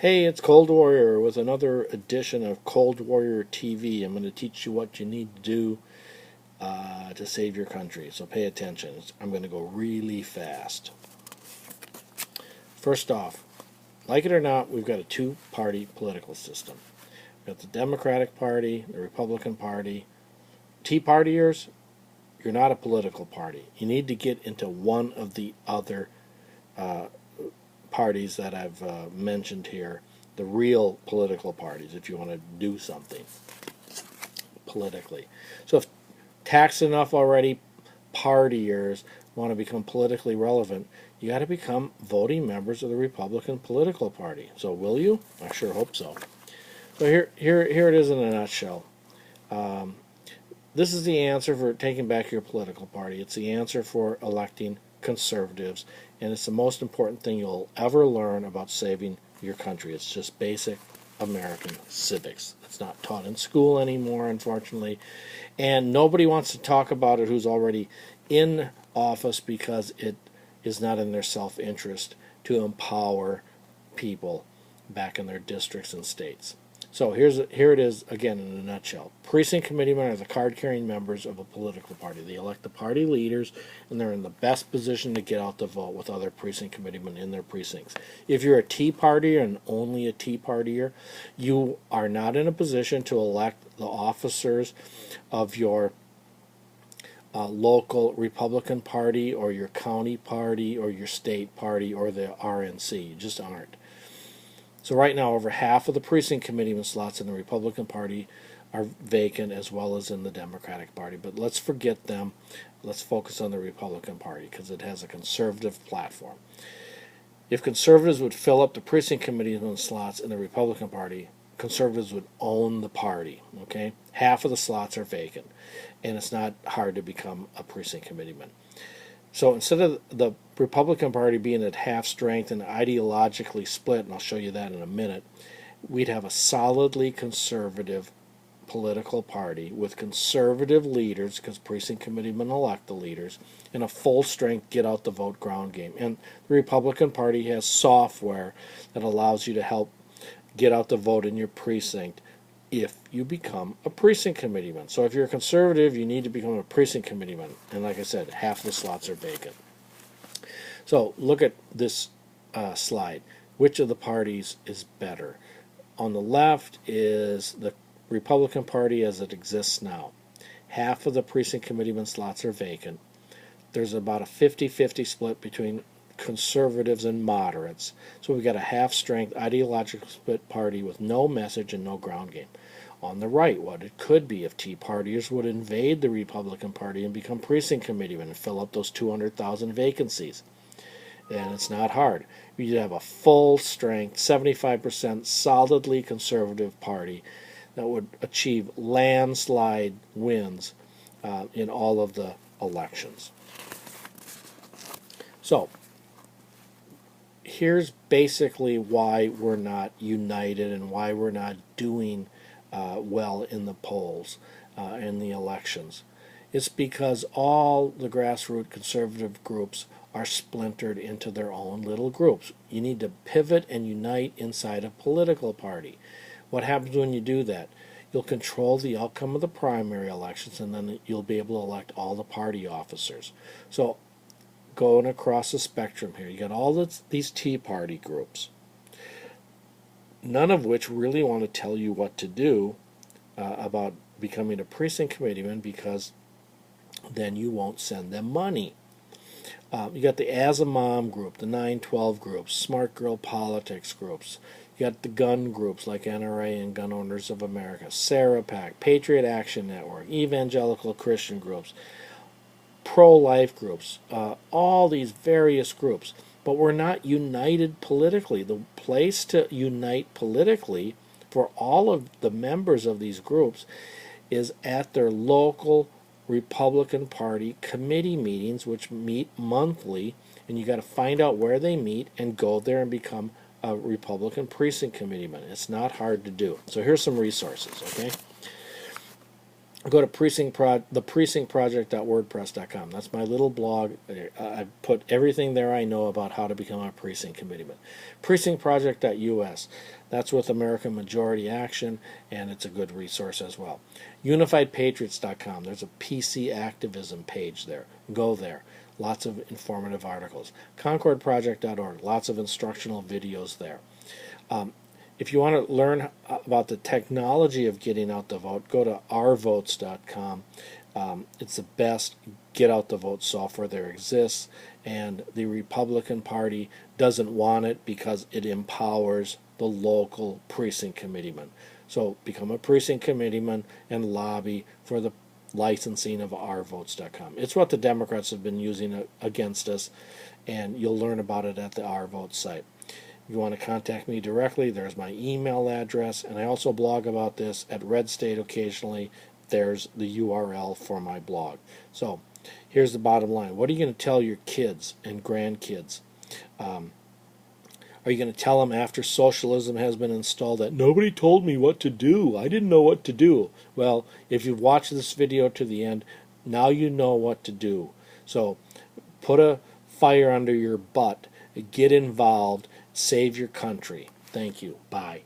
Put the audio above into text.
Hey, it's Cold Warrior with another edition of Cold Warrior TV. I'm going to teach you what you need to do to save your country. So pay attention. I'm going to go really fast. First off, like it or not, we've got a two-party political system. We've got the Democratic Party, the Republican Party. Tea Partiers, you're not a political party. You need to get into one of the other parties that I've mentioned here, the real political parties, if you want to do something politically. So if taxed enough already partiers want to become politically relevant, you got to become voting members of the Republican political party. So will you? I sure hope so. So here it is in a nutshell. This is the answer for taking back your political party. It's the answer for electing conservatives, and it's the most important thing you'll ever learn about saving your country. It's just basic American civics. It's not taught in school anymore, unfortunately, and nobody wants to talk about it who's already in office because it is not in their self-interest to empower people back in their districts and states. So here it is again in a nutshell. Precinct committeemen are the card-carrying members of a political party. They elect the party leaders, and they're in the best position to get out the vote with other precinct committeemen in their precincts. If you're a Tea Partier and only a Tea Partier, you are not in a position to elect the officers of your local Republican Party or your county party or your state party or the RNC. You just aren't. So right now, over half of the precinct committeeman slots in the Republican Party are vacant, as well as in the Democratic Party. But let's forget them. Let's focus on the Republican Party because it has a conservative platform. If conservatives would fill up the precinct committeeman slots in the Republican Party, conservatives would own the party. Okay, half of the slots are vacant, and it's not hard to become a precinct committeeman. So instead of the Republican Party being at half strength and ideologically split, and I'll show you that in a minute, we'd have a solidly conservative political party with conservative leaders, because precinct committeemen elect the leaders, and a full-strength get-out-the-vote ground game. And the Republican Party has software that allows you to help get out the vote in your precinct if you become a precinct committeeman. So if you're a conservative, you need to become a precinct committeeman. And like I said, half the slots are vacant. So look at this slide. Which of the parties is better? On the left is the Republican Party as it exists now. Half of the precinct committeeman slots are vacant. There's about a 50-50 split between conservatives and moderates. So we've got a half-strength ideological split party with no message and no ground game. On the right, what it could be if Tea Partiers would invade the Republican Party and become precinct committeemen and fill up those 200,000 vacancies. And it's not hard. You'd have a full-strength, 75% solidly conservative party that would achieve landslide wins in all of the elections. So here's basically why we're not united and why we're not doing well in the polls in the elections. It's because all the grassroots conservative groups are splintered into their own little groups. You need to pivot and unite inside a political party. What happens when you do that? You'll control the outcome of the primary elections, and then you'll be able to elect all the party officers. So going across the spectrum here, you got all these Tea Party groups, none of which really want to tell you what to do about becoming a precinct committeeman, because then you won't send them money. You got the As a Mom group, the 912 groups, Smart Girl Politics groups. You got the gun groups like NRA and Gun Owners of America, Sarah PAC, Patriot Action Network, Evangelical Christian groups, pro-life groups, all these various groups. But we're not united politically. The place to unite politically for all of the members of these groups is at their local Republican Party committee meetings, which meet monthly, and you got to find out where they meet and go there and become a Republican precinct committeeman. It's not hard to do. So here's some resources, okay? go to theprecinctproject.wordpress.com. That's my little blog. I put everything there I know about how to become a precinct committeeman. Precinctproject.us. That's with American Majority Action, and it's a good resource as well. Unifiedpatriots.com. There's a PC activism page there. Go there. Lots of informative articles. Concordproject.org. Lots of instructional videos there. If you want to learn about the technology of getting out the vote, go to ourvotes.com. It's the best get out the vote software there exists, and the Republican Party doesn't want it because it empowers the local precinct committeeman. So become a precinct committeeman and lobby for the licensing of ourvotes.com. It's what the Democrats have been using against us, and you'll learn about it at the Our Votes site. If you want to contact me directly, there's my email address, and I also blog about this at Red State occasionally. There's the URL for my blog. So here's the bottom line. What are you going to tell your kids and grandkids? Are you going to tell them after socialism has been installed that nobody told me what to do? I didn't know what to do. Well, if you've watched this video to the end, now you know what to do. So put a fire under your butt. Get involved. Save your country. Thank you. Bye.